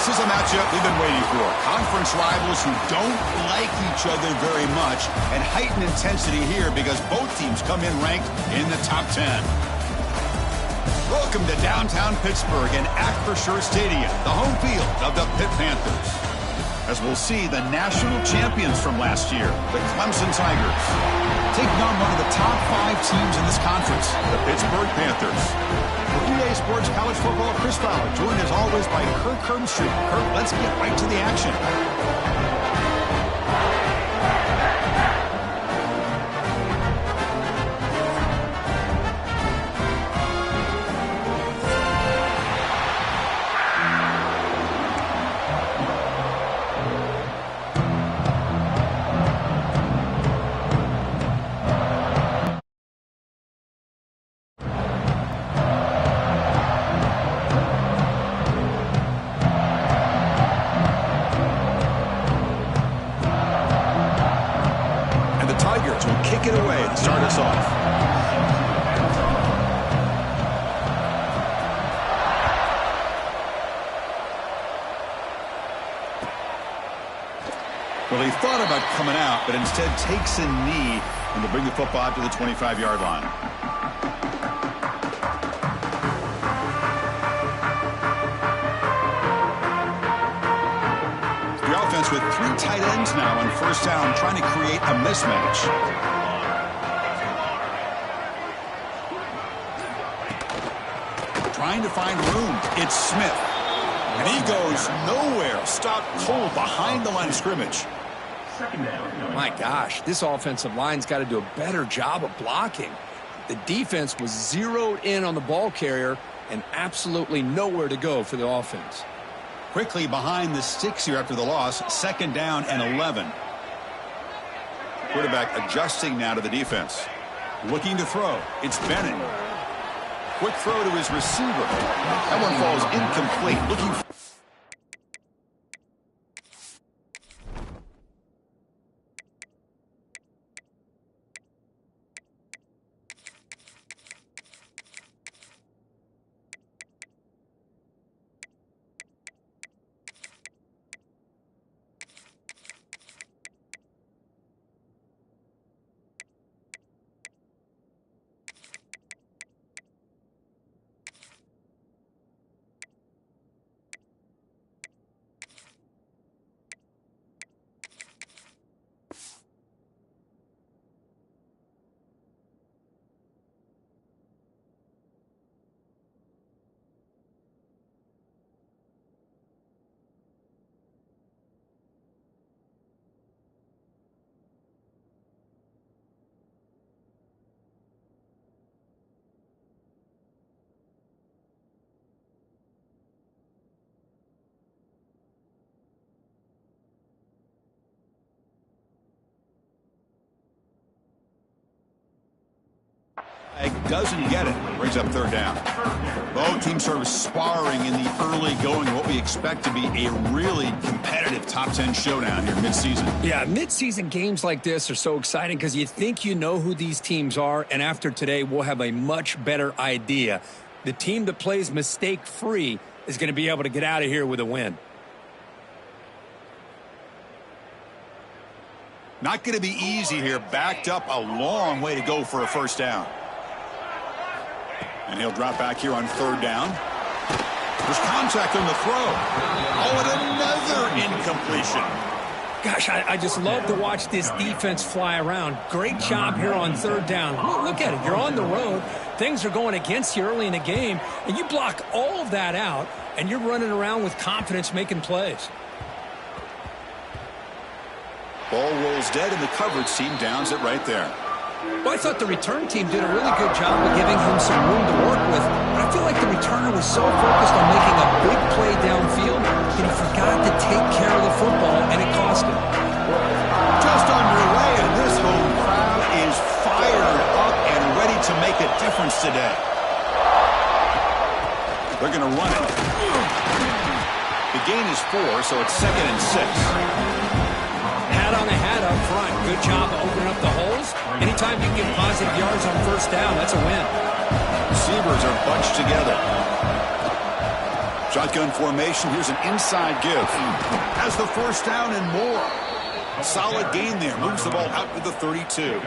This is a matchup we've been waiting for. Conference rivals who don't like each other very much, and heightened intensity here because both teams come in ranked in the top 10. Welcome to downtown Pittsburgh and Acrisure Stadium, the home field of the Pitt Panthers. As we'll see the national champions from last year, the Clemson Tigers, taking on one of the top 5 teams in this conference, the Pittsburgh Panthers. For EA Sports College Football, Chris Fowler, joined as always by Kirk Hermstreet. Kirk, let's get right to the action. Kick it away to start us off. Well, he thought about coming out, but instead takes a knee and will bring the football out to the 25-yard line. The offense with 3 tight ends now on first down, trying to create a mismatch. Trying to find room. It's Smith. And he goes nowhere. Stopped cold behind the line of scrimmage. My gosh, this offensive line's got to do a better job of blocking. The defense was zeroed in on the ball carrier and absolutely nowhere to go for the offense. Quickly behind the sticks here after the loss. 2nd down and 11. Quarterback adjusting now to the defense. Looking to throw. It's Bennett. Quick throw to his receiver. That one falls incomplete. Looking for doesn't get it. Brings up 3rd down. Both teams sort of sparring in the early going, what we expect to be a really competitive top 10 showdown here midseason. Yeah, midseason games like this are so exciting because you think you know who these teams are, and after today we'll have a much better idea. The team that plays mistake-free is going to be able to get out of here with a win. Not going to be easy here. Backed up a long way to go for a first down. And he'll drop back here on 3rd down. There's contact on the throw. Oh, and another incompletion. Gosh, I just love to watch this defense fly around. Great job here on 3rd down. Look at it. You're on the road. Things are going against you early in the game, and you block all of that out, and you're running around with confidence making plays. Ball rolls dead, and the coverage team downs it right there. Well, I thought the return team did a really good job of giving him some room to work with, but I feel like the returner was so focused on making a big play downfield that he forgot to take care of the football, and it cost him. Just underway, and this home crowd is fired up and ready to make a difference today. They're going to run it. The gain is 4, so it's 2nd and 6. Hat on the hat up front. Good job of opening up the holes. Anytime you can get positive yards on first down, that's a win. Receivers are bunched together. Shotgun formation. Here's an inside give. Has the first down and more. Solid gain there. Moves the ball out to the 32.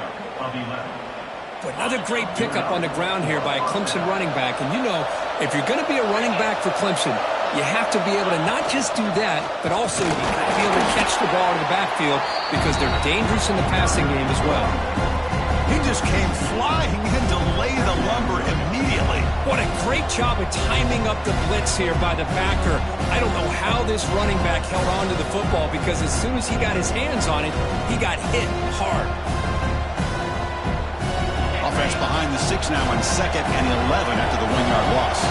Another great pickup on the ground here by a Clemson running back. And you know, if you're going to be a running back for Clemson, you have to be able to not just do that, but also you got to be able to catch the ball in the backfield because they're dangerous in the passing game as well. He just came flying in to lay the lumber immediately. What a great job of timing up the blitz here by the backer. I don't know how this running back held on to the football because as soon as he got his hands on it, he got hit hard. Offense behind the 6 now on 2nd and 11 after the 1-yard loss.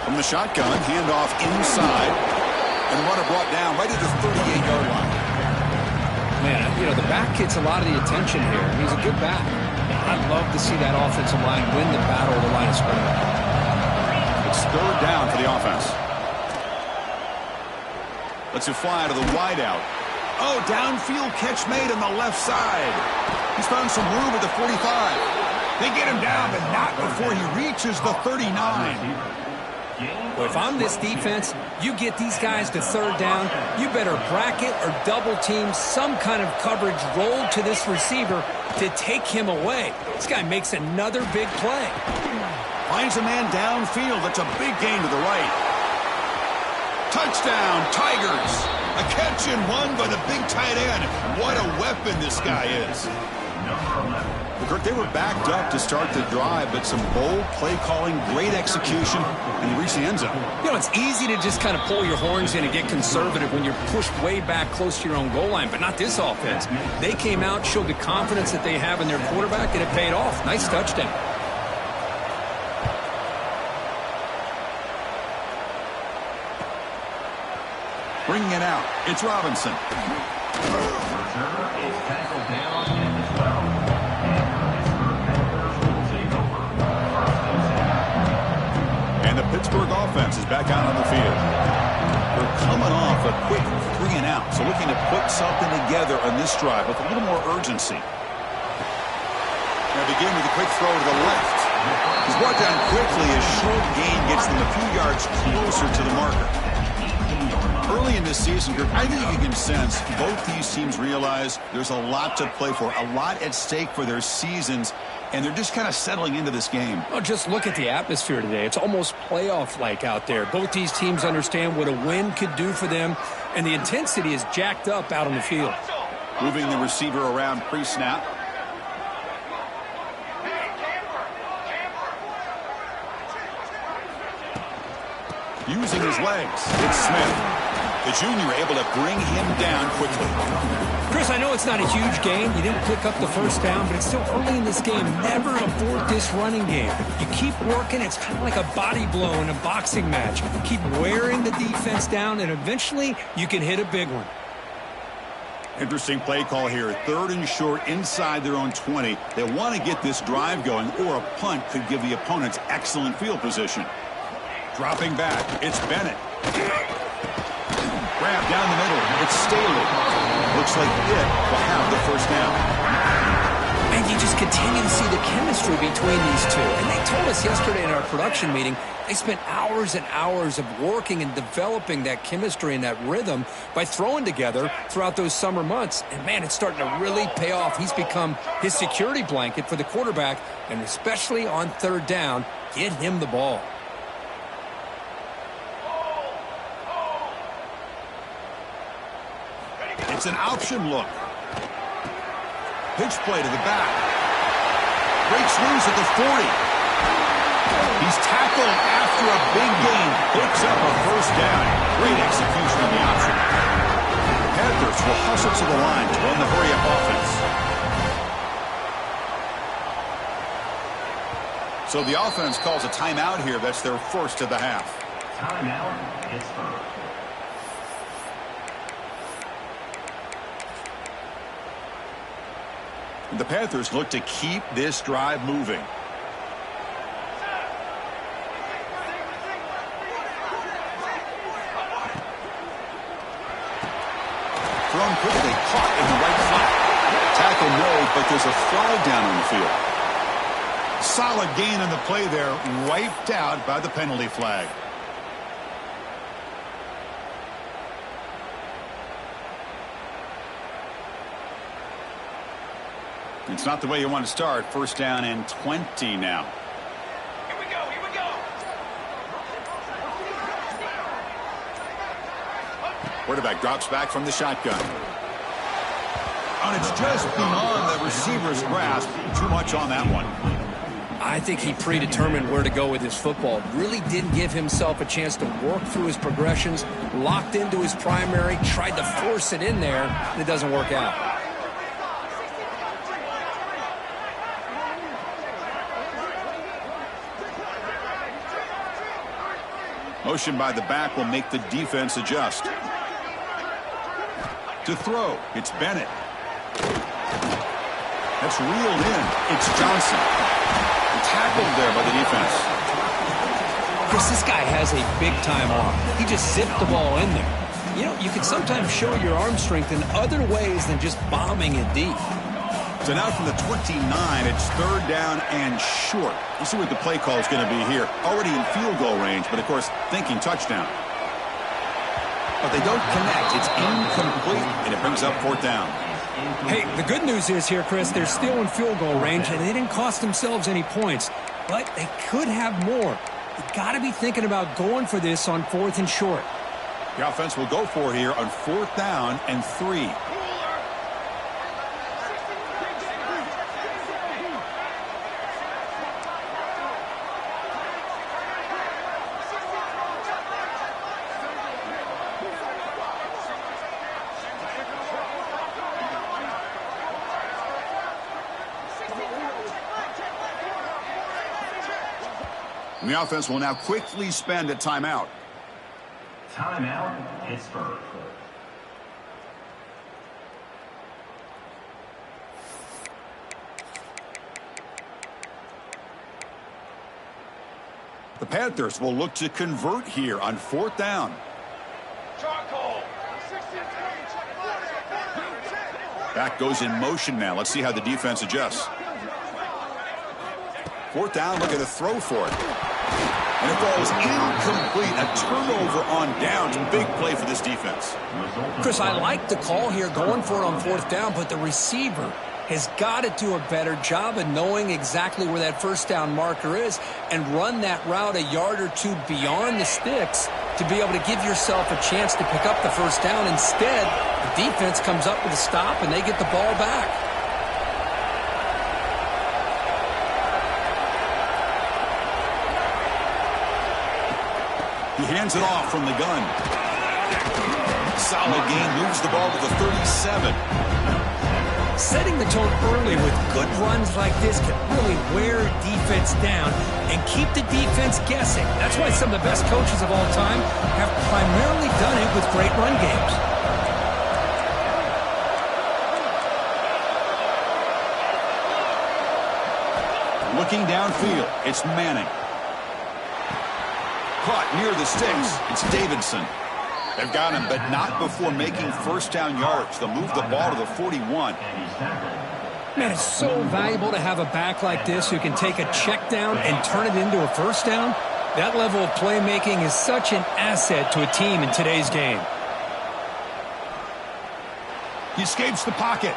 From the shotgun, handoff inside, and runner brought down right at the 38-yard line. Man, you know, the back gets a lot of the attention here. He's a good back. I'd love to see that offensive line win the battle of the line of scrimmage. It's 3rd down for the offense. Lets it fly to the wideout. Oh, downfield catch made on the left side. He's found some room at the 45. They get him down, but not before he reaches the 39. Well, if I'm this defense, you get these guys to 3rd down, you better bracket or double team some kind of coverage rolled to this receiver to take him away. This guy makes another big play. Finds a man downfield. That's a big gain to the right. Touchdown, Tigers. A catch and run by the big tight end. What a weapon this guy is. Kurt, they were backed up to start the drive, but some bold play calling, great execution, and they reached the end zone. You know, it's easy to just kind of pull your horns in and get conservative when you're pushed way back close to your own goal line, but not this offense. They came out, showed the confidence that they have in their quarterback, and it paid off. Nice touchdown. Bringing it out, it's Robinson. And the Pittsburgh offense is back out on the field. They're coming off a quick 3 and out, so looking to put something together on this drive with a little more urgency. Now begin with a quick throw to the left. He's brought down quickly as short gain gets them a few yards closer to the marker. Early in this season, I think you can sense both these teams realize there's a lot to play for, a lot at stake for their seasons, and they're just kind of settling into this game. Well, just look at the atmosphere today. It's almost playoff-like out there. Both these teams understand what a win could do for them, and the intensity is jacked up out on the field. Moving the receiver around pre-snap. Using his legs, it's Smith. The junior able to bring him down quickly. Chris, I know it's not a huge game. You didn't pick up the first down, but it's still early in this game. Never abort this running game. You keep working. It's kind of like a body blow in a boxing match. Keep wearing the defense down, and eventually you can hit a big one. Interesting play call here. 3rd and short inside their own 20. They want to get this drive going, or a punt could give the opponents excellent field position. Dropping back, it's Bennett. Grab down the middle, it's Staley. Looks like it will have the first down. And you just continue to see the chemistry between these two. And they told us yesterday in our production meeting, they spent hours and hours of working and developing that chemistry and that rhythm by throwing together throughout those summer months. And, man, it's starting to really pay off. He's become his security blanket for the quarterback, and especially on 3rd down, get him the ball. It's an option look. Pitch play to the back. Breaks loose at the 40. He's tackled after a big gain. Picks up a first down. Great execution on the option. The Panthers will hustle to the line to run the hurry-up offense. So the offense calls a timeout here. That's their first of the half. Timeout, Pittsburgh. The Panthers look to keep this drive moving. Thrown quickly, caught in the right flat. Tackle made, but there's a flag down on the field. Solid gain on the play there, wiped out by the penalty flag. It's not the way you want to start. First down and 20 now. Here we go, here we go. Quarterback drops back from the shotgun. And it's just beyond the receiver's grasp. Too much on that one. I think he predetermined where to go with his football. Really didn't give himself a chance to work through his progressions. Locked into his primary, tried to force it in there, and it doesn't work out. Motion by the back will make the defense adjust. To throw, it's Bennett. That's reeled in. It's Johnson. Tackled there by the defense. Chris, this guy has a big-time arm. He just zipped the ball in there. You know, you can sometimes show your arm strength in other ways than just bombing it deep. So now from the 29, it's third down and short. We'll see what the play call is going to be here. Already in field goal range, but of course, thinking touchdown. But they don't connect. It's incomplete, and it brings up fourth down. Hey, the good news is here, Chris, they're still in field goal range, and they didn't cost themselves any points. But they could have more. You got to be thinking about going for this on fourth and short. The offense will go for here on fourth down and 3. And the offense will now quickly spend a timeout. Timeout, Pittsburgh. The Panthers will look to convert here on fourth down. Back goes in motion now. Let's see how the defense adjusts. Fourth down, looking to throw for it. And it falls incomplete. A turnover on downs. Big play for this defense. Chris, I like the call here going for it on fourth down, but the receiver has got to do a better job of knowing exactly where that first down marker is and run that route a yard or two beyond the sticks to be able to give yourself a chance to pick up the first down. Instead, the defense comes up with a stop and they get the ball back. He hands it off from the gun. Solid gain, moves the ball to the 37. Setting the tone early with good runs like this can really wear defense down and keep the defense guessing. That's why some of the best coaches of all time have primarily done it with great run games. Looking downfield, it's Manning. Caught near the sticks, it's Davidson. They've got him, but not before making first down yards. They'll move the ball to the 41. Man, it's so valuable to have a back like this who can take a check down and turn it into a first down. That level of playmaking is such an asset to a team in today's game. He escapes the pocket.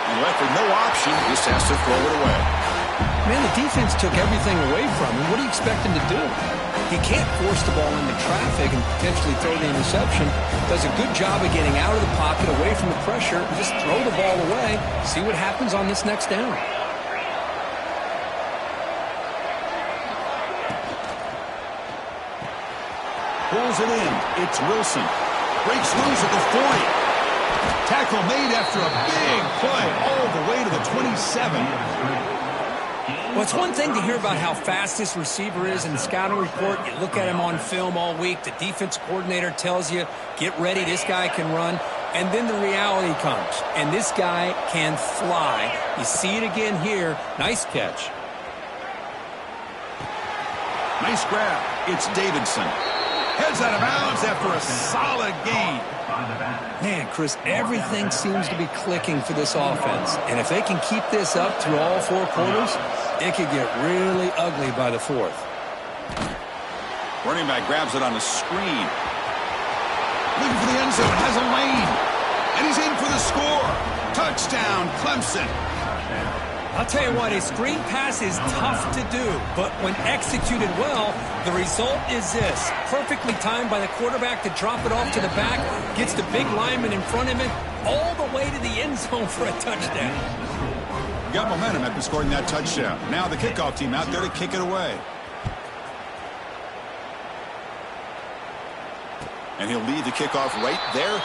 And left with no option, just has to throw it away. Man, the defense took everything away from him. What do you expect him to do? He can't force the ball into traffic and potentially throw the interception. Does a good job of getting out of the pocket, away from the pressure, and just throw the ball away. See what happens on this next down. Pulls it in. It's Wilson. Breaks loose at the 40. Tackle made after a big play all the way to the 27. Well, it's one thing to hear about how fast this receiver is in the scouting report. You look at him on film all week. The defense coordinator tells you, get ready, this guy can run. And then the reality comes, and this guy can fly. You see it again here. Nice catch. Nice grab. It's Davidson. Heads out of bounds after a solid gain. Man, Chris, everything seems to be clicking for this offense. And if they can keep this up through all four quarters, it could get really ugly by the fourth. Running back grabs it on the screen. Looking for the end zone, has a lane. And he's in for the score. Touchdown, Clemson. I'll tell you what, a screen pass is tough to do, but when executed well, the result is this. Perfectly timed by the quarterback to drop it off to the back, gets the big lineman in front of him, all the way to the end zone for a touchdown. Got momentum after scoring that touchdown. Now the kickoff team out there to kick it away. And he'll lead the kickoff right there.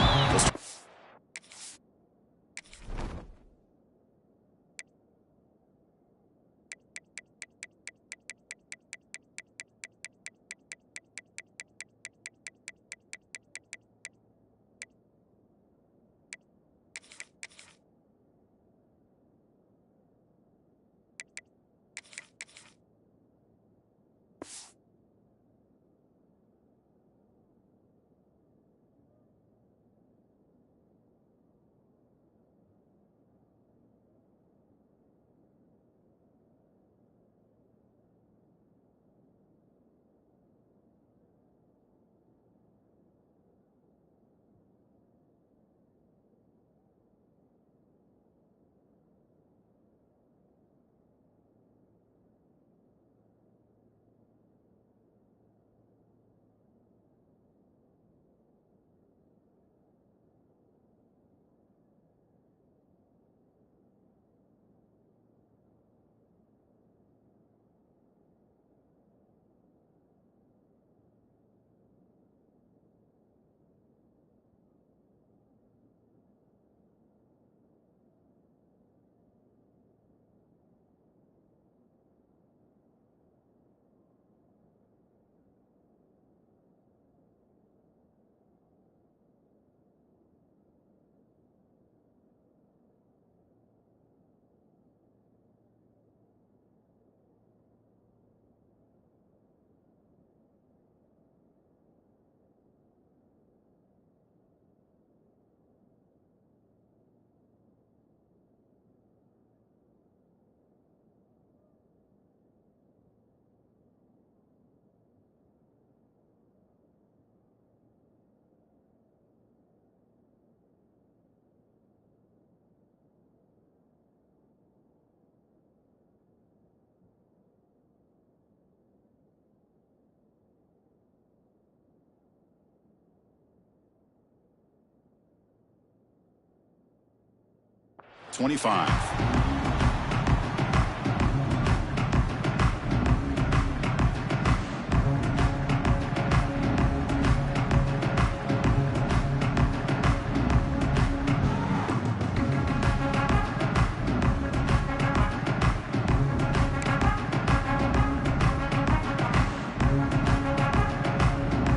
$25.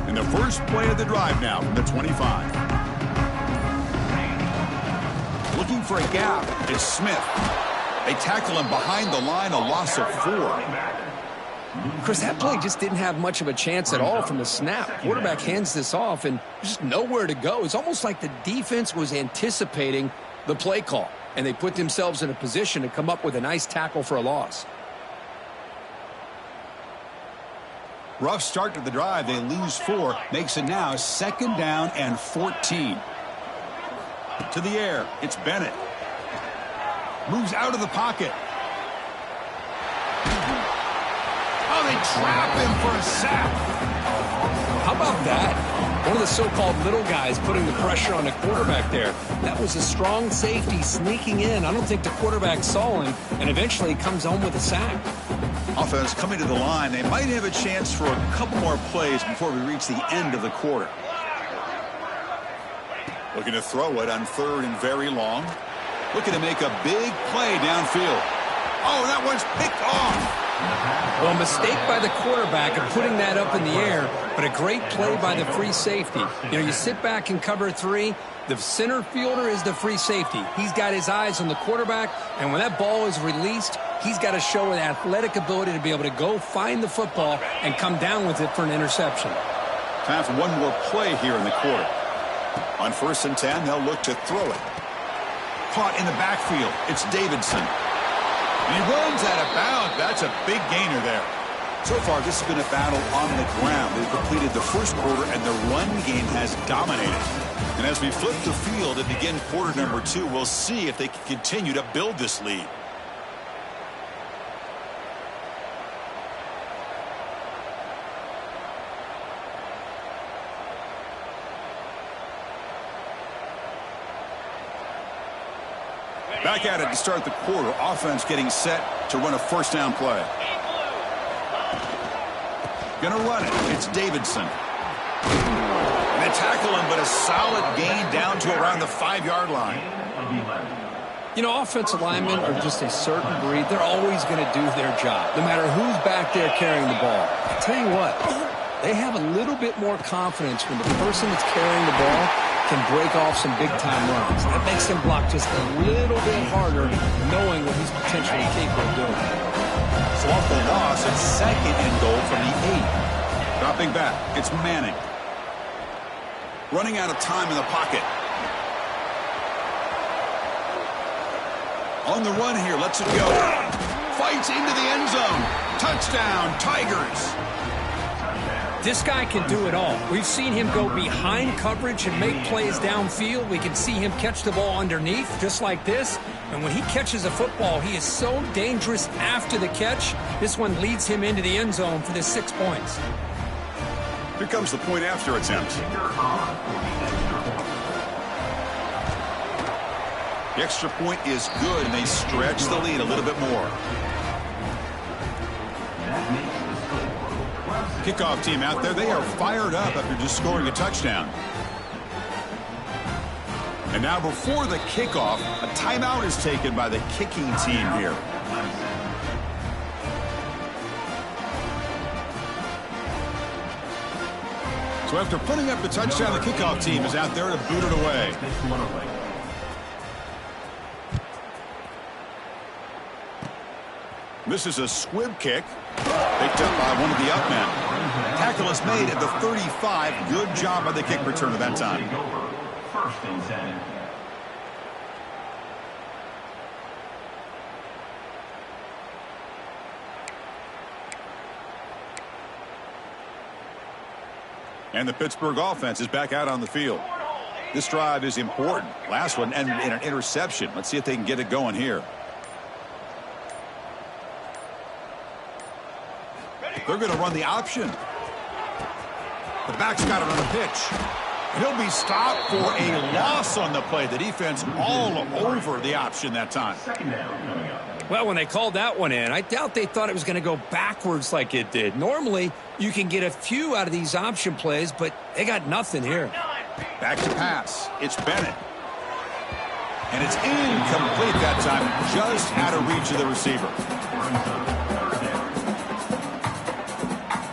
And the first play of the drive now from the 25. Looking for a gap is Smith. They tackle him behind the line, a loss of 4. Chris, that play just didn't have much of a chance at all from the snap. Quarterback hands this off and just nowhere to go. It's almost like the defense was anticipating the play call, and they put themselves in a position to come up with a nice tackle for a loss. Rough start to the drive. They lose 4. Makes it now 2nd down and 14. To the air, it's Bennett. Moves out of the pocket. Oh, they trap him for a sack. How about that? One of the so-called little guys putting the pressure on the quarterback there. That was a strong safety sneaking in. I don't think the quarterback saw him, and eventually comes home with a sack. Offense coming to the line. They might have a chance for a couple more plays before we reach the end of the quarter. Looking to throw it on 3rd and very long. Looking to make a big play downfield. Oh, that one's picked off. Well, a mistake by the quarterback of putting that up in the air, but a great play by the free safety. You know, you sit back and cover 3. The center fielder is the free safety. He's got his eyes on the quarterback, and when that ball is released, he's got to show an athletic ability to be able to go find the football and come down with it for an interception. Time for one more play here in the quarter. On 1st and 10, they'll look to throw it. Caught in the backfield. It's Davidson. And he runs out of bounds. That's a big gainer there. So far, this has been a battle on the ground. They've completed the first quarter, and the run game has dominated. And as we flip the field and begin quarter number 2, we'll see if they can continue to build this lead. Back at it to start the quarter. Offense getting set to run a first down play. Gonna run it. It's Davidson. And they tackle him, but a solid gain down to around the 5-yard line. You know, offensive linemen are just a certain breed. They're always going to do their job, no matter who's back there carrying the ball. I tell you what, they have a little bit more confidence when the person that's carrying the ball can break off some big-time runs. That makes him block just a little bit harder, knowing what he's potentially capable of doing. So off the loss, it's 2nd and goal from the 8. Dropping back, it's Manning. Running out of time in the pocket. On the run here, lets it go. Fights into the end zone. Touchdown, Tigers. This guy can do it all. We've seen him go behind coverage and make plays downfield. We can see him catch the ball underneath, just like this. And when he catches a football, he is so dangerous after the catch. This one leads him into the end zone for the 6 points. Here comes the point after attempt. The extra point is good, and they stretch the lead a little bit more. Kickoff team out there, they are fired up after just scoring a touchdown. And now before the kickoff, a timeout is taken by the kicking team here. So after putting up the touchdown, the kickoff team is out there to boot it away. This is a squib kick. Picked up by one of the up men. Tackle is made at the 35. Good job by the kick returner that time. 1st and 10. And the Pittsburgh offense is back out on the field. This drive is important. Last one ended in an interception. Let's see if they can get it going here. They're going to run the option. The back's got it on the pitch. He'll be stopped for a loss on the play. The defense all over the option that time. Well, when they called that one in, I doubt they thought it was going to go backwards like it did. Normally, you can get a few out of these option plays, but they got nothing here. Back to pass. It's Bennett. And it's incomplete that time. Just out of reach of the receiver.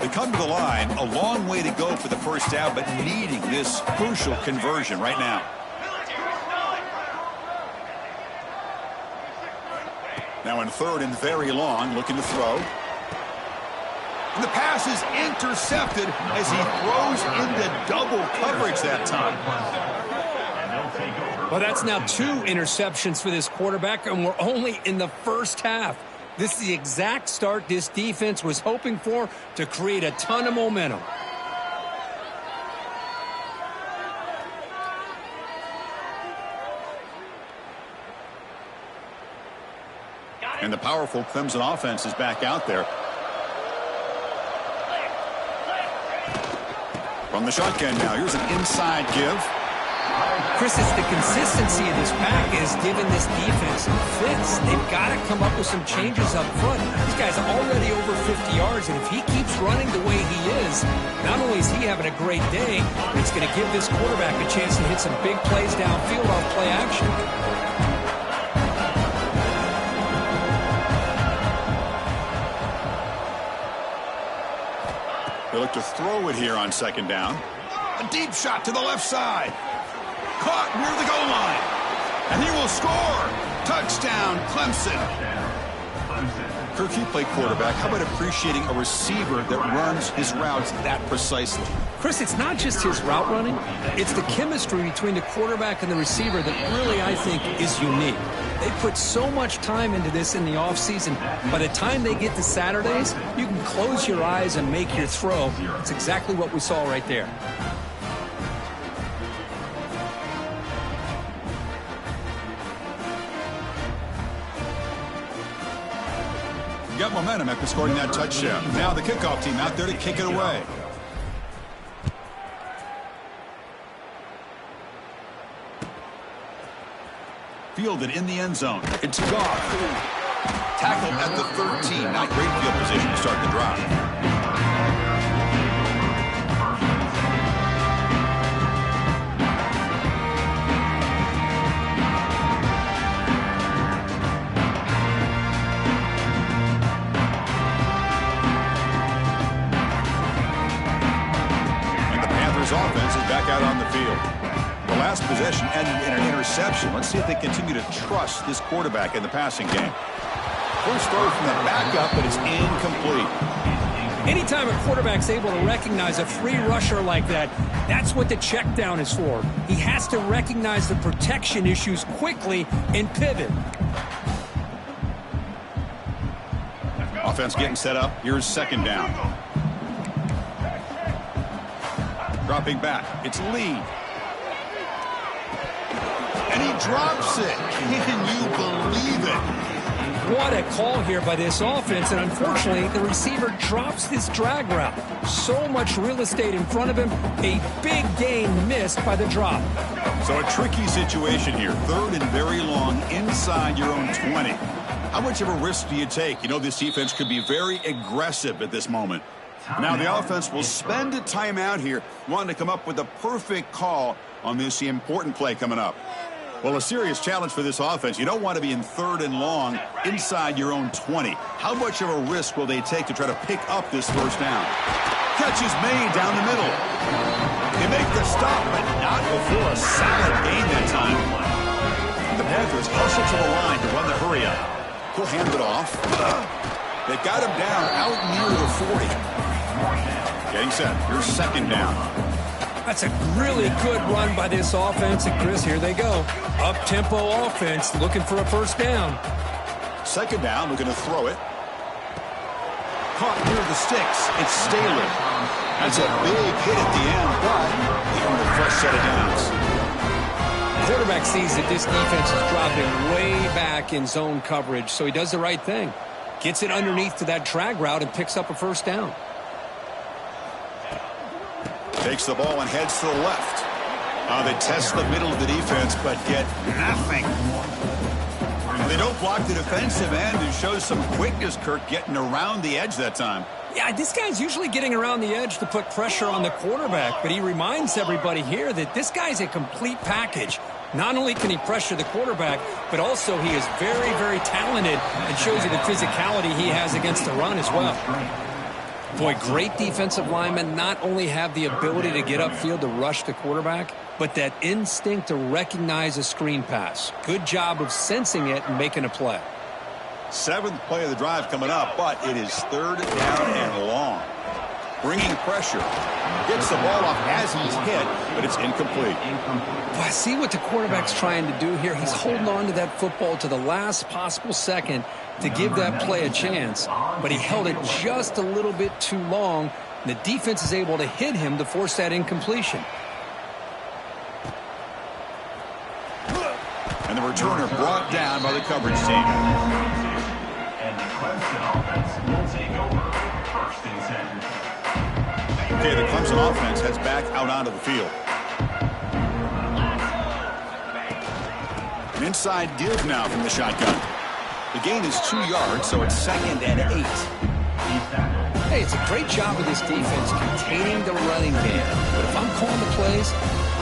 They come to the line, a long way to go for the first down, but needing this crucial conversion right now. Now in 3rd and very long, looking to throw. And the pass is intercepted as he throws into double coverage that time. Well, that's now 2 interceptions for this quarterback, and we're only in the first half. This is the exact start this defense was hoping for to create a ton of momentum. And the powerful Clemson offense is back out there. From the shotgun now, here's an inside give. Chris, it's the consistency of this pack is giving this defense some fits. They've got to come up with some changes up front. This guy's already over 50 yards, and if he keeps running the way he is, not only is he having a great day, but it's going to give this quarterback a chance to hit some big plays downfield off play action. They look to throw it here on 2nd down. A deep shot to the left side. Caught near the goal line. And he will score. Touchdown, Clemson. Kirk, you play quarterback. How about appreciating a receiver that runs his routes that precisely? Chris, it's not just his route running. It's the chemistry between the quarterback and the receiver that really, I think, is unique. They put so much time into this in the offseason. By the time they get to Saturdays, you can close your eyes and make your throw. That's exactly what we saw right there. Got momentum after scoring that touchdown. Now the kickoff team out there to kick it away. Fielded in the end zone. It's Goff. Tackled at the 13. Not great field position to start the drive. Offense is back out on the field. The last possession ended in an interception. Let's see if they continue to trust this quarterback in the passing game. First throw from the backup, but it's incomplete. Anytime a quarterback's able to recognize a free rusher like that, that's what the check down is for. He has to recognize the protection issues quickly and pivot. Offense getting set up. Here's second down. Dropping back. It's Lee. And he drops it. Can you believe it? What a call here by this offense, and unfortunately, the receiver drops this drag route. So much real estate in front of him, a big gain missed by the drop. So a tricky situation here. Third and very long inside your own 20. How much of a risk do you take? You know, this defense could be very aggressive at this moment. Now the offense will spend a timeout here, wanting to come up with a perfect call on this important play coming up. Well, a serious challenge for this offense. You don't want to be in third and long inside your own 20. How much of a risk will they take to try to pick up this first down? Catch is made down the middle. They make the stop, but not before a solid gain that time. The Panthers hustle to the line to run the hurry up. He'll hand it off. They got him down out near the 40. Getting set. Here's second down. That's a really good run by this offense. And, Chris, here they go. Up-tempo offense looking for a first down. Second down. We're going to throw it. Caught near the sticks. It's Staley. That's a big hit at the end, but he earned a fresh set of downs. Quarterback sees that this defense is dropping way back in zone coverage, so he does the right thing. Gets it underneath to that drag route and picks up a first down. Takes the ball and heads to the left. They test the middle of the defense, but get nothing. They don't block the defensive end and show some quickness, Kirk, getting around the edge that time. Yeah, this guy's usually getting around the edge to put pressure on the quarterback, but he reminds everybody here that this guy's a complete package. Not only can he pressure the quarterback, but also he is very, very talented and shows you the physicality he has against the run as well. Boy, great defensive linemen not only have the ability to get upfield to rush the quarterback, but that instinct to recognize a screen pass. Good job of sensing it and making a play. Seventh play of the drive coming up, but it is third down and long. Bringing pressure. Gets the ball off as he's hit, but it's incomplete. Well, I see what the quarterback's trying to do here. He's holding on to that football to the last possible second to give that play a chance, but he held it just a little bit too long, and the defense is able to hit him to force that incompletion. And the returner brought down by the coverage team. And the Clemson offense will take over first and 10. Okay, the Clemson offense heads back out onto the field. An inside give now from the shotgun. The gain is 2 yards, so it's second and 8. Hey, it's a great job of this defense containing the running game. But if I'm calling the plays,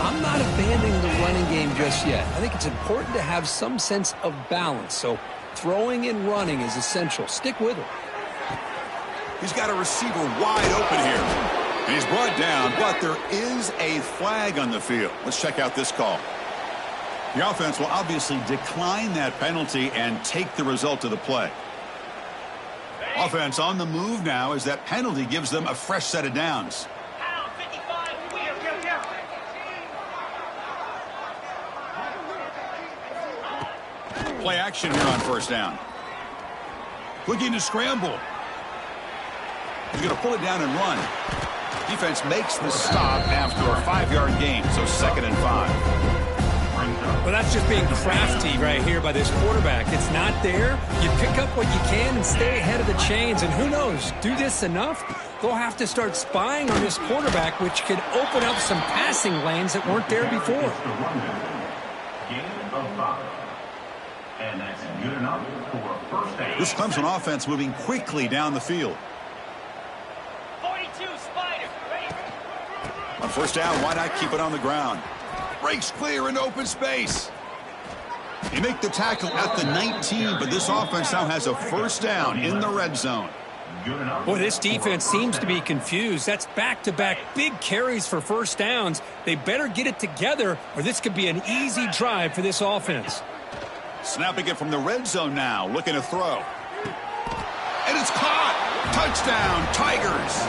I'm not abandoning the running game just yet. I think it's important to have some sense of balance. So throwing and running is essential. Stick with it. He's got a receiver wide open here. And he's brought down, but there is a flag on the field. Let's check out this call. The offense will obviously decline that penalty and take the result of the play. Offense on the move now as that penalty gives them a fresh set of downs. Play action here on first down. Looking to scramble. He's going to pull it down and run. Defense makes the stop after a 5-yard gain, so 2nd and 5. Well, that's just being crafty right here by this quarterback. It's not there. You pick up what you can and stay ahead of the chains. And who knows, do this enough, they'll have to start spying on this quarterback, which could open up some passing lanes that weren't there before. And that's good enough for a first down. This Clemson offense moving quickly down the field. 42 Spider. On first down, why not keep it on the ground? Breaks clear into open space. They make the tackle at the 19, but this offense now has a first down in the red zone. Boy, this defense seems to be confused. That's back-to-back big carries for first downs. They better get it together, or this could be an easy drive for this offense. Snapping it from the red zone now, looking to throw. And it's caught! Touchdown, Tigers!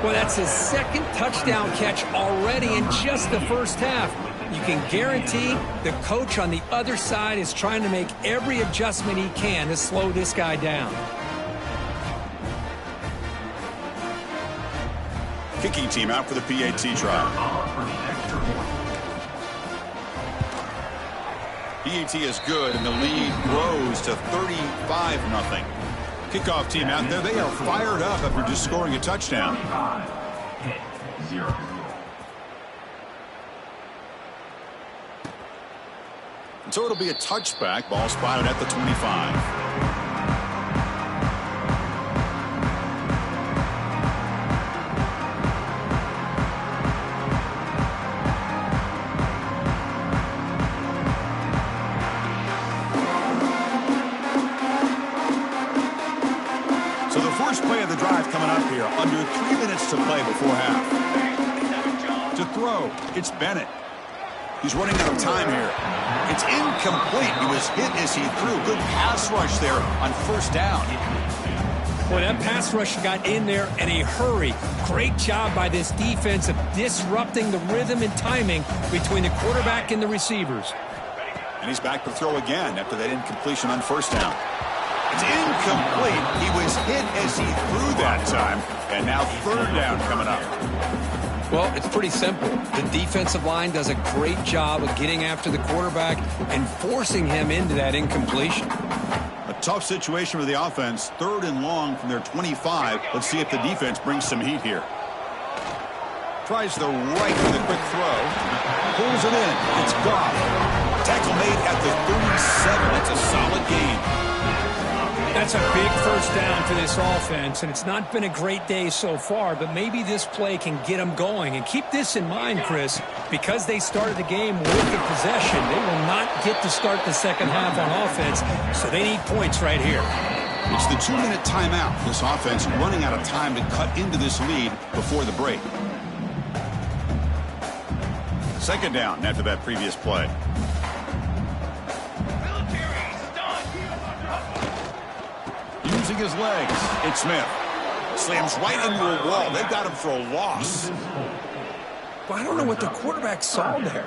Well, that's his 2nd touchdown catch already in just the first half. You can guarantee the coach on the other side is trying to make every adjustment he can to slow this guy down. Kicking team out for the PAT try. PAT is good, and the lead grows to 35-0. Kickoff team out there, they are fired up after just scoring a touchdown. And so it'll be a touchback. Ball spotted at the 25. First play of the drive coming up here. Under 3 minutes to play before half. To throw, it's Bennett. He's running out of time here. It's incomplete. He was hit as he threw. Good pass rush there on first down. Boy, that pass rush got in there in a hurry. Great job by this defense of disrupting the rhythm and timing between the quarterback and the receivers. And he's back to throw again after that incompletion on first down. It's incomplete. He was hit as he threw that time. And now third down coming up. Well, it's pretty simple. The defensive line does a great job of getting after the quarterback and forcing him into that incompletion. A tough situation for the offense. 3rd and long from their 25. Let's see if the defense brings some heat here. Tries the right with a quick throw. Pulls it in. It's Goff. Tackle made at the 37. It's a solid gain. That's a big first down for this offense, and it's not been a great day so far, but maybe this play can get them going. And keep this in mind, Chris, because they started the game with the possession, they will not get to start the second half on offense, so they need points right here. It's the 2-minute timeout. This offense running out of time to cut into this lead before the break. Second down after that previous play. Using his legs, it's Smith. Slams right into a wall. They've got him for a loss. Well, I don't know what the quarterback saw there.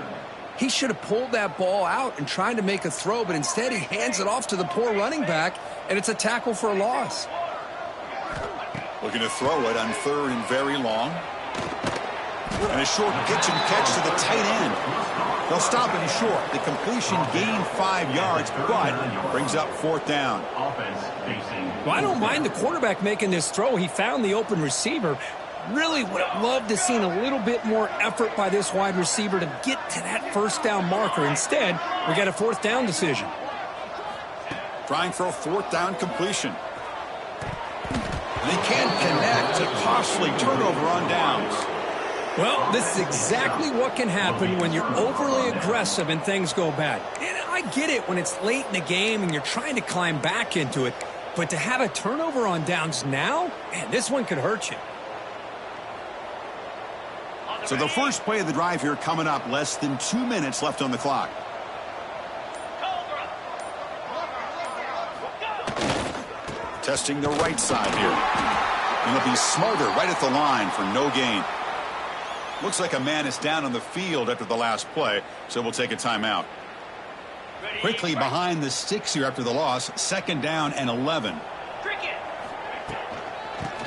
He should have pulled that ball out and tried to make a throw, but instead he hands it off to the poor running back, and it's a tackle for a loss. Looking to throw it on 3rd and very long. And a short pitch and catch to the tight end. They'll stop him short. The completion gained 5 yards, but brings up 4th down. Well, I don't mind the quarterback making this throw. He found the open receiver. Really would have loved to seen a little bit more effort by this wide receiver to get to that first down marker. Instead, we got a 4th down decision. Trying for a 4th down completion. And they can't connect. A costly turnover on downs. Well, this is exactly what can happen when you're overly aggressive and things go bad. And I get it when it's late in the game and you're trying to climb back into it. But to have a turnover on downs now, man, this one could hurt you. So the first play of the drive here coming up. Less than 2 minutes left on the clock. Testing the right side here. And he'll be smarter right at the line for no gain. Looks like a man is down on the field after the last play, so we'll take a timeout. Quickly behind the sticks here after the loss. 2nd down and 11.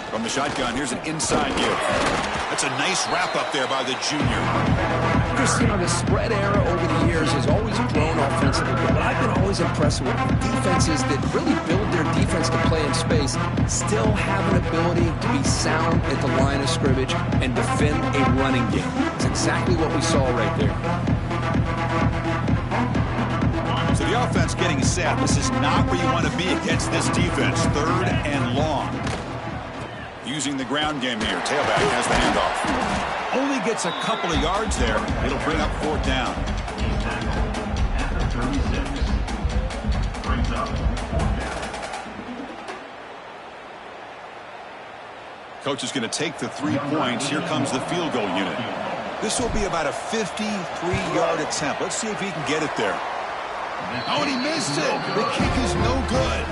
From the shotgun, here's an inside give. That's a nice wrap up there by the junior. Chris, you know, the spread era over the years has always grown offensively, but I've been always impressed with defenses that really build their defense to play in space, still have an ability to be sound at the line of scrimmage and defend a running game. It's exactly what we saw right there. So the offense getting set. This is not where you want to be against this defense. 3rd and long. Using the ground game here. Tailback has the handoff. Only gets a couple of yards there. It'll bring up 4th down. At the 36. Brings up 4th down. Coach is going to take the 3 points. Here comes the field goal unit. This will be about a 53-yard attempt. Let's see if he can get it there. Oh, and he missed it. The kick is no good.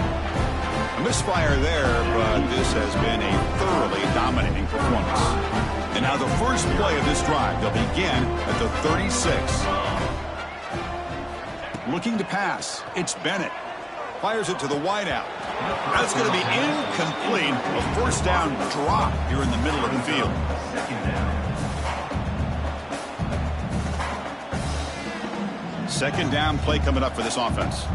A misfire there, but this has been a thoroughly dominating performance. And now the first play of this drive. They'll begin at the 36. Looking to pass. It's Bennett. Fires it to the wideout. That's going to be incomplete. A 1st down drop here in the middle of the field. 2nd down play coming up for this offense.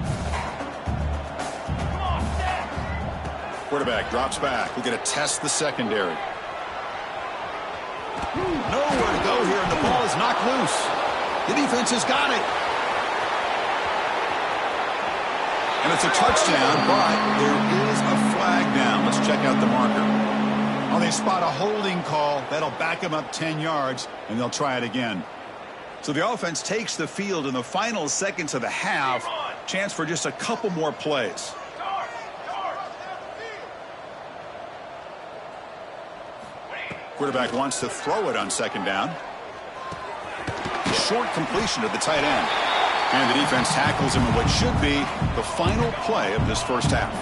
Quarterback drops back. We're going to test the secondary. Nowhere to go here, and the ball is knocked loose. The defense has got it. And it's a touchdown, but there is a flag down. Let's check out the marker. Oh, they spot a holding call. That'll back them up 10 yards, and they'll try it again. So the offense takes the field in the final seconds of the half. Chance for just a couple more plays. Quarterback wants to throw it on 2nd down. Short completion to the tight end. And the defense tackles him in what should be the final play of this first half.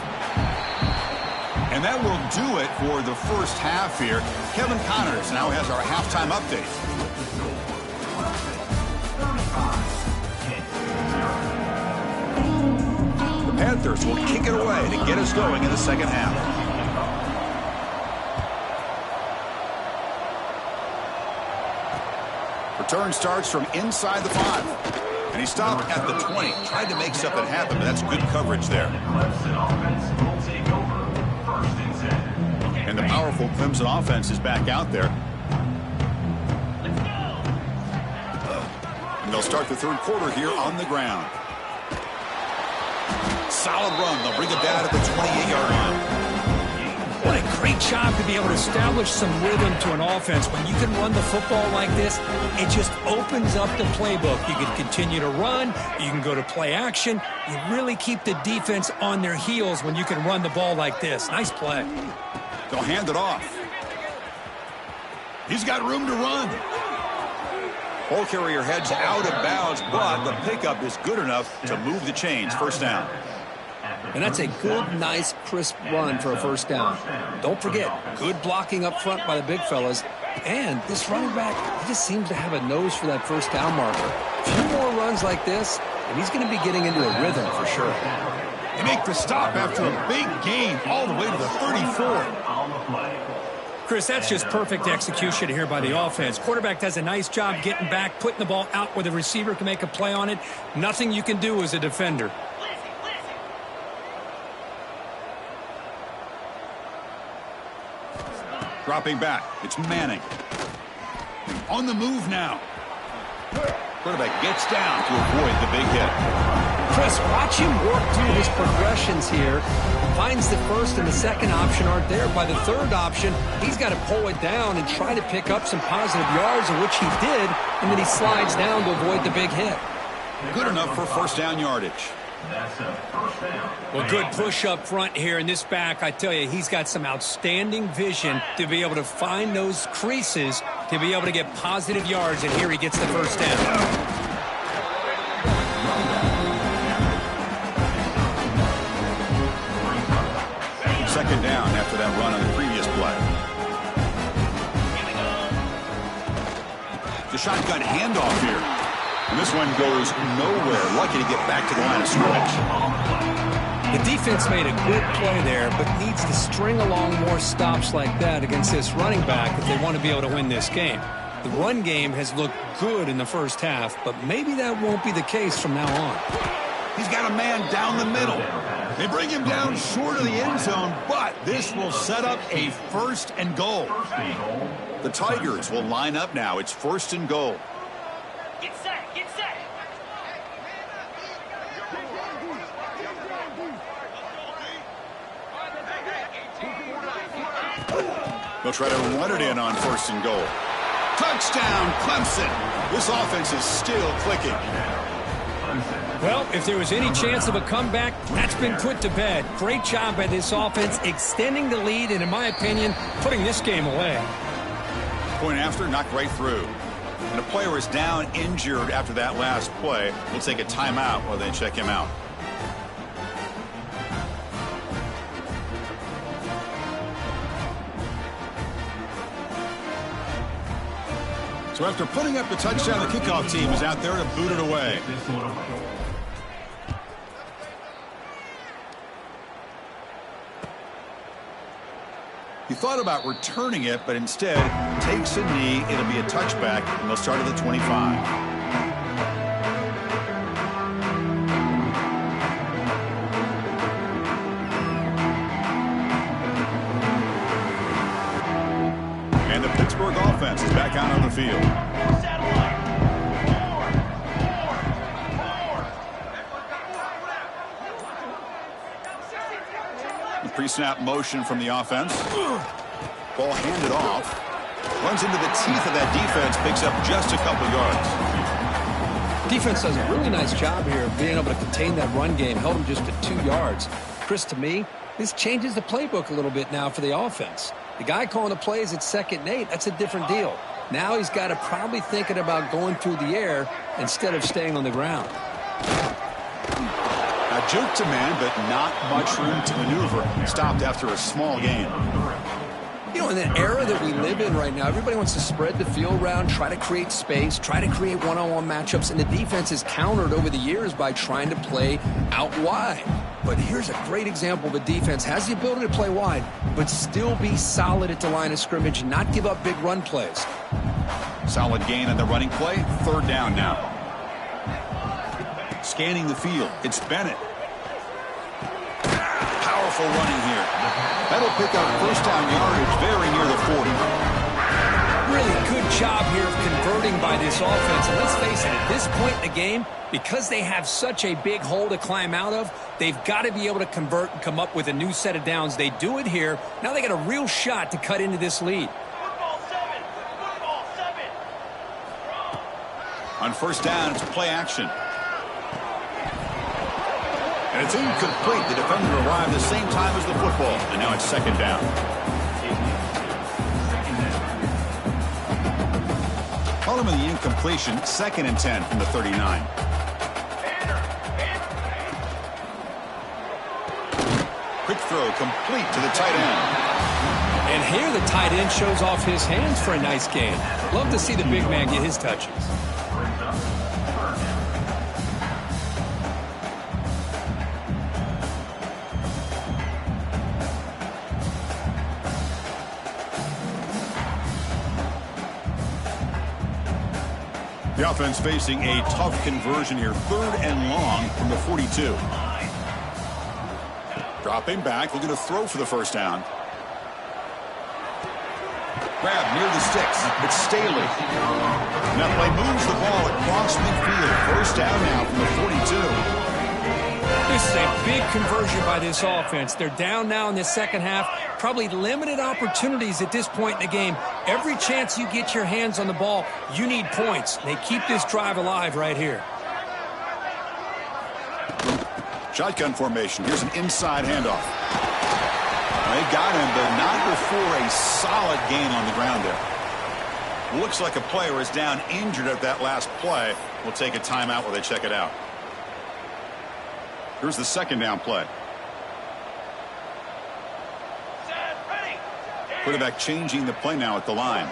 And that will do it for the first half here. Kevin Connors now has our halftime update. The Panthers will kick it away to get us going in the second half. Return starts from inside the 5. And he stopped at the 20. Tried to make something happen, but that's good coverage there. And the powerful Clemson offense is back out there. And they'll start the 3rd quarter here on the ground. Solid run. They'll bring it down at the 28-yard line. What a great job to be able to establish some rhythm to an offense. When you can run the football like this, it just opens up the playbook. You can continue to run. You can go to play action. You really keep the defense on their heels when you can run the ball like this. Nice play. They'll hand it off. He's got room to run. Ball carrier heads out of bounds, but the pickup is good enough to move the chains. 1st down. And that's a good, nice, crisp run for a 1st down. Don't forget, good blocking up front by the big fellas. And this running back, he just seems to have a nose for that 1st down marker. A few more runs like this, and he's going to be getting into a rhythm for sure. They make the stop after a big gain all the way to the 34. Chris, that's just perfect execution here by the offense. Quarterback does a nice job getting back, putting the ball out where the receiver can make a play on it. Nothing you can do as a defender. Dropping back. It's Manning. On the move now. Quarterback gets down to avoid the big hit. Chris, watch him work through his progressions here. Finds the 1st and the 2nd option aren't there. By the 3rd option, he's got to pull it down and try to pick up some positive yards, of which he did, and then he slides down to avoid the big hit. Good enough for 1st down yardage. Well, good push up front here in this back. I tell you, he's got some outstanding vision to be able to find those creases to be able to get positive yards, and here he gets the 1st down. 2nd second down after that run on the previous play. The shotgun handoff here. And this one goes nowhere. Lucky to get back to the line of scrimmage. The defense made a good play there, but needs to string along more stops like that against this running back if they want to be able to win this game. The run game has looked good in the first half, but maybe that won't be the case from now on. He's got a man down the middle. They bring him down short of the end zone, but this will set up a 1st and goal. The Tigers will line up now. It's 1st and goal. Get set, get set. They'll try to run it in on 1st and goal. Touchdown, Clemson. This offense is still clicking. Well, if there was any chance of a comeback, that's been put to bed. Great job by this offense extending the lead and, in my opinion, putting this game away. Point after, knocked right through. And a player is down injured after that last play. We'll take a timeout while they check him out. So after putting up the touchdown, the kickoff team is out there to boot it away. He thought about returning it, but instead takes a knee. It'll be a touchback, and they'll start at the 25. And the Pittsburgh offense is back out on the field. The pre-snap motion from the offense. Ball handed off. Runs into the teeth of that defense. Picks up just a couple yards. Defense does a really nice job here of being able to contain that run game. Held him just to 2 yards. Chris, to me, this changes the playbook a little bit now for the offense. The guy calling the plays at 2nd and 8, that's a different deal. Now he's got to probably thinking about going through the air instead of staying on the ground. A juke to man, but not much room to maneuver. Stopped after a small gain. You know, in the era that we live in right now, everybody wants to spread the field around, try to create space, try to create one-on-one matchups, and the defense is countered over the years by trying to play out wide. But here's a great example of a defense has the ability to play wide, but still be solid at the line of scrimmage and not give up big run plays. Solid gain on the running play. 3rd down now. Scanning the field. It's Bennett. Powerful running here. That'll pick up 1st down yardage very near the 40. Really good job here of converting by this offense. And let's face it, at this point in the game, because they have such a big hole to climb out of, they've got to be able to convert and come up with a new set of downs. They do it here. Now they got a real shot to cut into this lead. Football 7. Football 7. On 1st down, it's play action. And it's incomplete. The defender arrived the same time as the football. And now it's 2nd down. Following the incompletion, 2nd and 10 from the 39. Quick throw complete to the tight end. And here the tight end shows off his hands for a nice gain. Love to see the big man get his touches. The offense facing a tough conversion here. 3rd and long from the 42. Dropping back, looking to throw for the 1st down. Grab near the sticks. It's Staley. That play moves the ball across midfield. 1st down now from the 42. This is a big conversion by this offense. They're down now in the 2nd half. Probably limited opportunities at this point in the game. Every chance you get your hands on the ball, you need points. They keep this drive alive right here. Shotgun formation. Here's an inside handoff. They got him, but not before a solid gain on the ground there. Looks like a player is down injured at that last play. We'll take a timeout while they check it out. Here's the 2nd down play. Quarterback changing the play now at the line.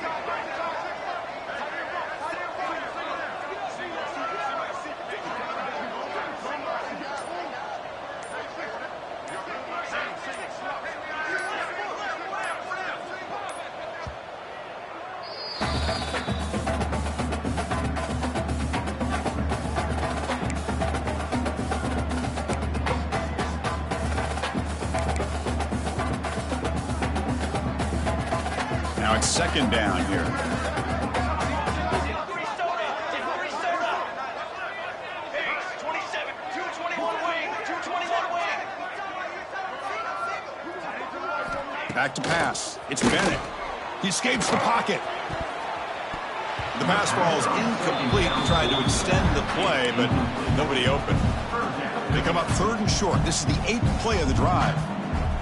Now it's second down here. Back to pass. It's Bennett. He escapes the pocket. The pass ball is incomplete. He tried to extend the play, but nobody open. They come up third and short. This is the 8th play of the drive.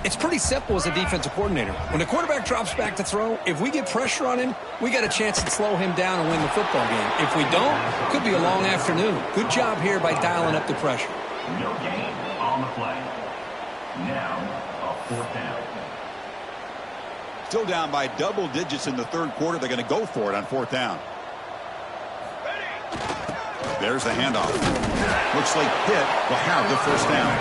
It's pretty simple as a defensive coordinator. When the quarterback drops back to throw, if we get pressure on him, we got a chance to slow him down and win the football game. If we don't, it could be a long afternoon. Good job here by dialing up the pressure. No gain on the play. Now, a 4th down. Still down by double digits in the third quarter. They're going to go for it on 4th down. There's the handoff. Looks like Pitt will have the first down.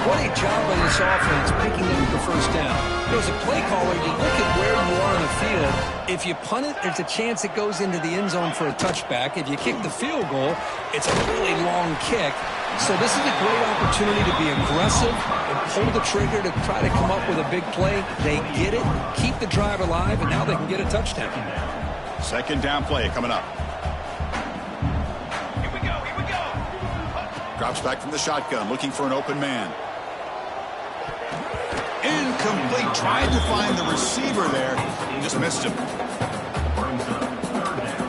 What a job by this offense picking up the first down. As a play caller, you look at where you are on the field. If you punt it, there's a chance it goes into the end zone for a touchback. If you kick the field goal, it's a really long kick. So this is a great opportunity to be aggressive and pull the trigger to try to come up with a big play. They get it, keep the drive alive, and now they can get a touchdown. Second down play coming up. Here we go. Drops back from the shotgun, looking for an open man. Incomplete. Tried to find the receiver there. Just missed him. Brings up 3rd down.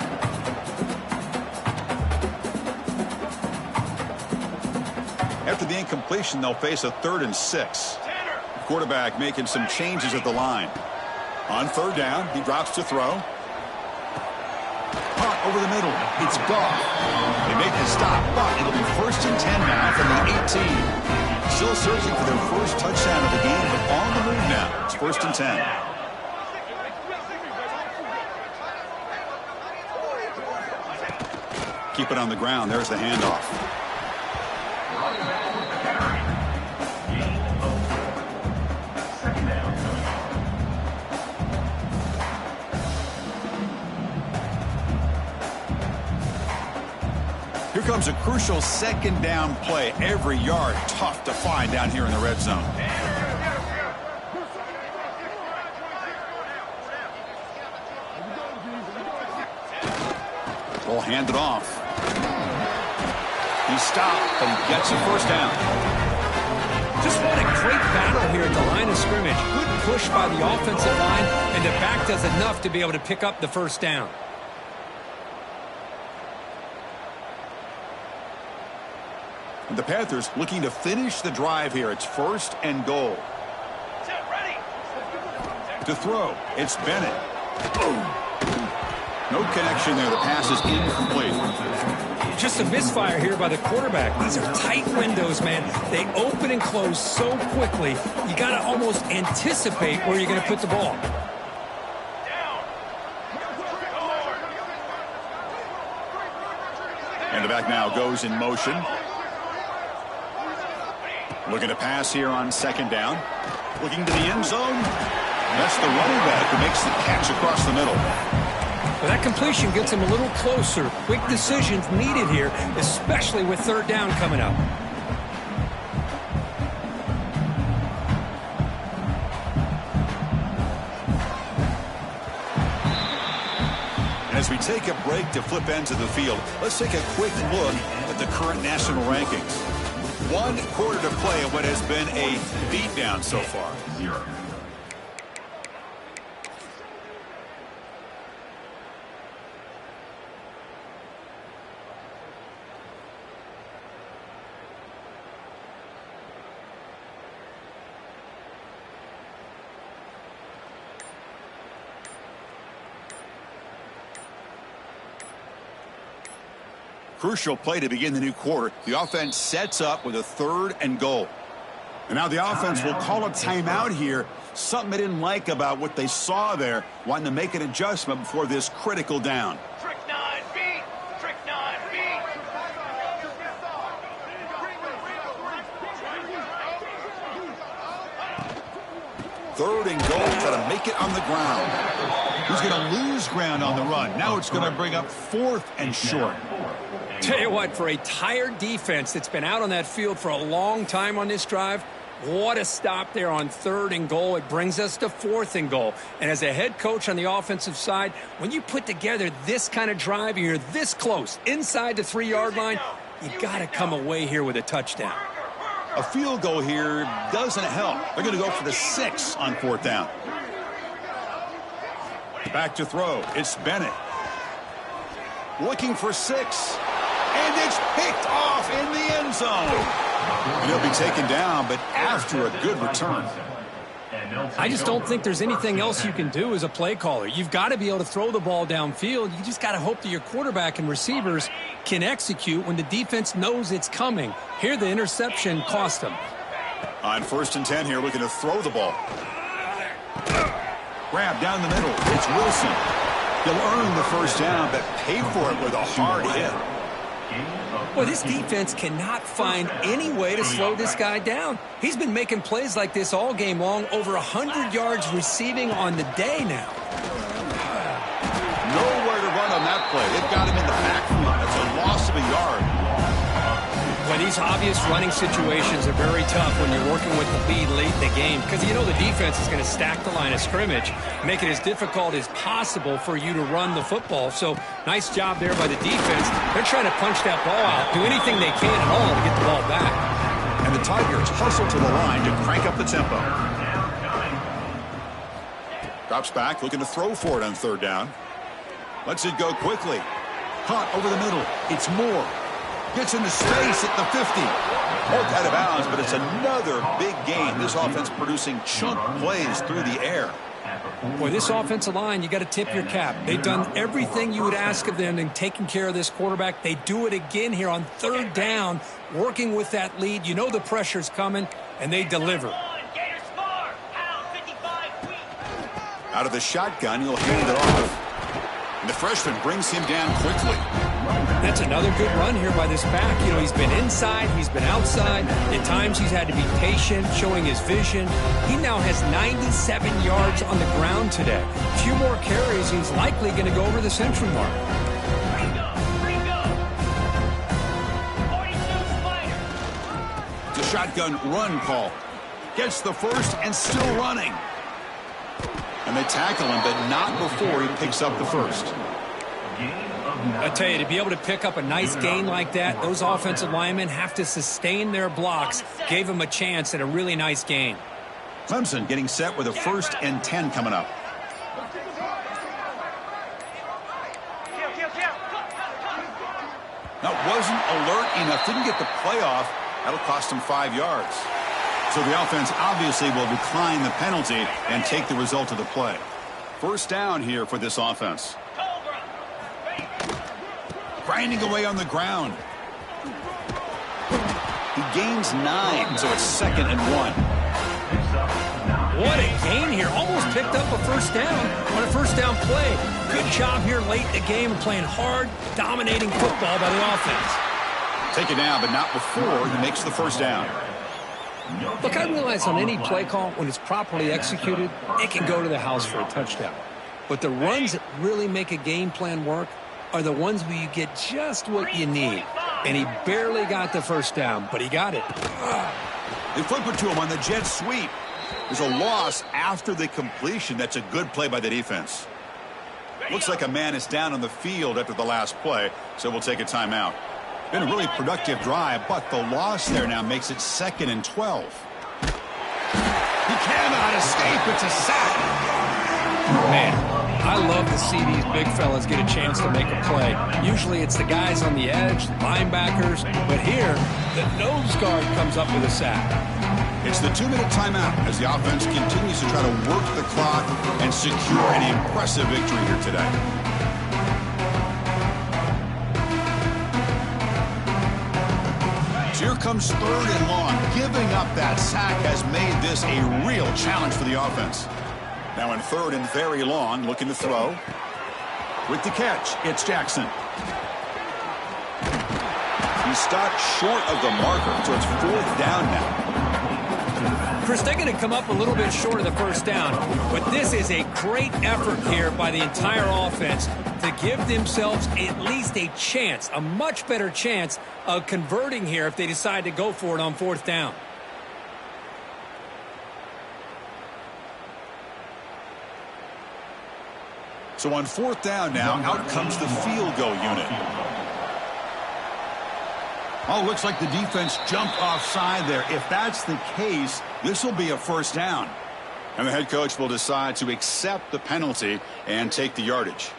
After the incompletion, they'll face a 3rd and 6. Quarterback making some changes at the line. On 3rd down, he drops to throw. Punt over the middle. It's Goff. They make the stop, but it'll be 1st and 10 now from the 18. Still searching for their first touchdown of the game, but on the move now. It's 1st and 10. Keep it on the ground. There's the handoff. Here comes a crucial second down play. Every yard tough to find down here in the red zone. Will hand it off. He stopped, but he gets a first down. Just what a great battle here at the line of scrimmage. Good push by the offensive line, and the back does enough to be able to pick up the first down. The Panthers looking to finish the drive here. It's 1st and goal. To throw, it's Bennett. No connection there. The pass is incomplete. Just a misfire here by the quarterback. These are tight windows, man. They open and close so quickly. You got to almost anticipate where you're going to put the ball. And the back now goes in motion. Looking to pass here on 2nd down. Looking to the end zone. That's the running back who makes the catch across the middle. Well, that completion gets him a little closer. Quick decisions needed here, especially with 3rd down coming up. As we take a break to flip ends of the field, let's take a quick look at the current national rankings. 1 quarter to play in what has been a beatdown so far. 0. Crucial play to begin the new quarter. The offense sets up with a 3rd and goal. And now the offense will call a timeout here. Something they didn't like about what they saw there, wanting to make an adjustment before this critical down. Trick 9B. Trick 9B. 3rd and goal, try to make it on the ground. He's going to lose ground on the run. Now it's going to bring up 4th and short. Tell you what, for a tired defense that's been out on that field for a long time on this drive, what a stop there on 3rd and goal. It brings us to 4th and goal. And as a head coach on the offensive side, when you put together this kind of drive and you're this close inside the 3-yard line, you got to come away here with a touchdown. A field goal here doesn't help. They're going to go for the 6 on 4th down. Back to throw. It's Bennett. Looking for 6. And it's picked off in the end zone. And he'll be taken down, but after a good return. I just don't think there's anything else you can do as a play caller. You've got to be able to throw the ball downfield. You just got to hope that your quarterback and receivers can execute when the defense knows it's coming. Here, the interception cost them. On 1st and 10 here, looking to throw the ball. Grab down the middle. It's Wilson. He'll earn the 1st down, but pay for it with a hard hit. Well, this defense cannot find any way to slow this guy down. He's been making plays like this all game long, over 100 yards receiving on the day now. Nowhere to run on that play. They've got him in the backfield. That's a loss of a yard. Well, these obvious running situations are very tough when you're working with the lead late in the game because you know the defense is going to stack the line of scrimmage, make it as difficult as possible for you to run the football. So nice job there by the defense. They're trying to punch that ball out, do anything they can at all to get the ball back. And the Tigers hustle to the line to crank up the tempo. Drops back, looking to throw for it on 3rd down. Lets it go quickly. Caught over the middle. It's Moore. Gets into space at the 50. Poked out of bounds, but it's another big game. This offense producing chunk plays through the air. Boy, this offensive line, you got to tip your cap. They've done everything you would ask of them in taking care of this quarterback. They do it again here on 3rd down, working with that lead. You know the pressure's coming, and they deliver. Out of the shotgun, he'll hand it off. And the freshman brings him down quickly. That's another good run here by this back. You know, he's been inside, he's been outside. At times he's had to be patient, showing his vision. He now has 97 yards on the ground today. A few more carries, he's likely going to go over the century mark. It's a shotgun run call. Gets the 1st and still running. And they tackle him, but not before he picks up the 1st. I tell you, to be able to pick up a nice gain like that, those offensive linemen have to sustain their blocks. Gave him a chance at a really nice gain. Clemson getting set with a 1st and 10 coming up. That wasn't alert enough. Didn't get the play off. That'll cost him 5 yards. So the offense obviously will decline the penalty and take the result of the play. 1st down here for this offense. Grinding away on the ground. He gains 9, so it's 2nd and 1. What a gain here. Almost picked up a 1st down on a 1st down play. Good job here late in the game, playing hard, dominating football by the offense. Take it down, but not before he makes the 1st down. Look, I realize on any play call, when it's properly executed, it can go to the house for a touchdown. But the runs that really make a game plan work are the ones where you get just what you need. And he barely got the 1st down, but he got it. They flip it to him on the jet sweep. There's a loss after the completion. That's a good play by the defense. Looks like a man is down on the field after the last play, so we'll take a timeout. Been a really productive drive, but the loss there now makes it 2nd and 12. He cannot escape. It's a sack. Man, I love to see these big fellas get a chance to make a play. Usually it's the guys on the edge, the linebackers, but here, the nose guard comes up with a sack. It's the 2-minute timeout as the offense continues to try to work the clock and secure an impressive victory here today. Here comes 3rd and long. Giving up that sack has made this a real challenge for the offense. Now in 3rd and very long, looking to throw. With the catch, it's Jackson. He stopped short of the marker, so it's 4th down now. Chris, they're going to come up a little bit short of the first down, but this is a great effort here by the entire offense to give themselves at least a chance, a much better chance of converting here if they decide to go for it on 4th down. So on 4th down now, out comes the field goal unit. Oh, looks like the defense jumped offside there. If that's the case, this will be a 1st down. And the head coach will decide to accept the penalty and take the yardage.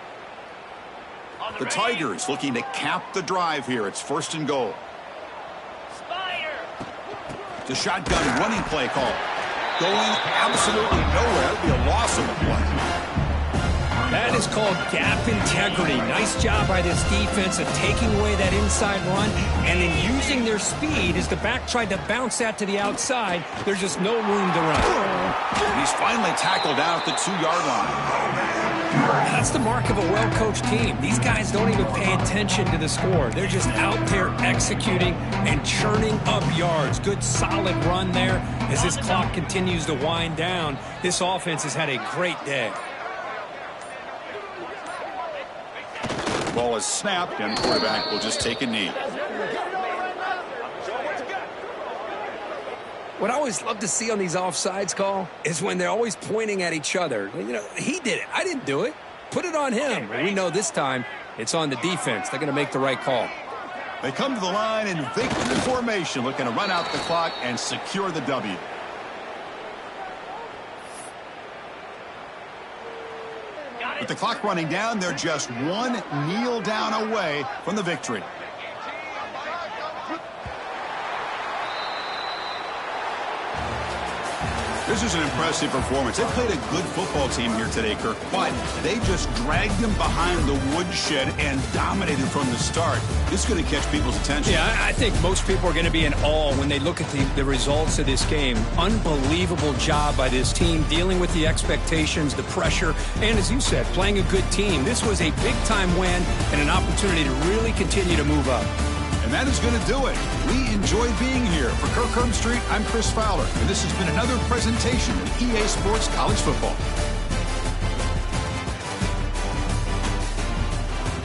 The Tigers looking to cap the drive here. It's 1st and goal. The shotgun running play call. Going absolutely nowhere. That would be a loss of a play. That is called gap integrity. Nice job by this defense of taking away that inside run and then using their speed as the back tried to bounce that to the outside. There's just no room to run. He's finally tackled out at the 2-yard line. That's the mark of a well-coached team. These guys don't even pay attention to the score. They're just out there executing and churning up yards. Good solid run there as this clock continues to wind down. This offense has had a great day. Ball is snapped, and the quarterback will just take a knee. What I always love to see on these offsides call is when they're always pointing at each other. You know, he did it. I didn't do it. Put it on him. We know this time it's on the defense. They're going to make the right call. They come to the line in victory formation, looking to run out the clock and secure the W. With the clock running down, they're just one kneel down away from the victory. This is an impressive performance. They played a good football team here today, Kirk, but they just dragged them behind the woodshed and dominated from the start. This is going to catch people's attention. Yeah, I think most people are going to be in awe when they look at the results of this game. Unbelievable job by this team, dealing with the expectations, the pressure, and as you said, playing a good team. This was a big-time win and an opportunity to really continue to move up. And that is going to do it. We enjoyed being here. For Kirk Street, I'm Chris Fowler, and this has been another presentation of EA Sports College Football.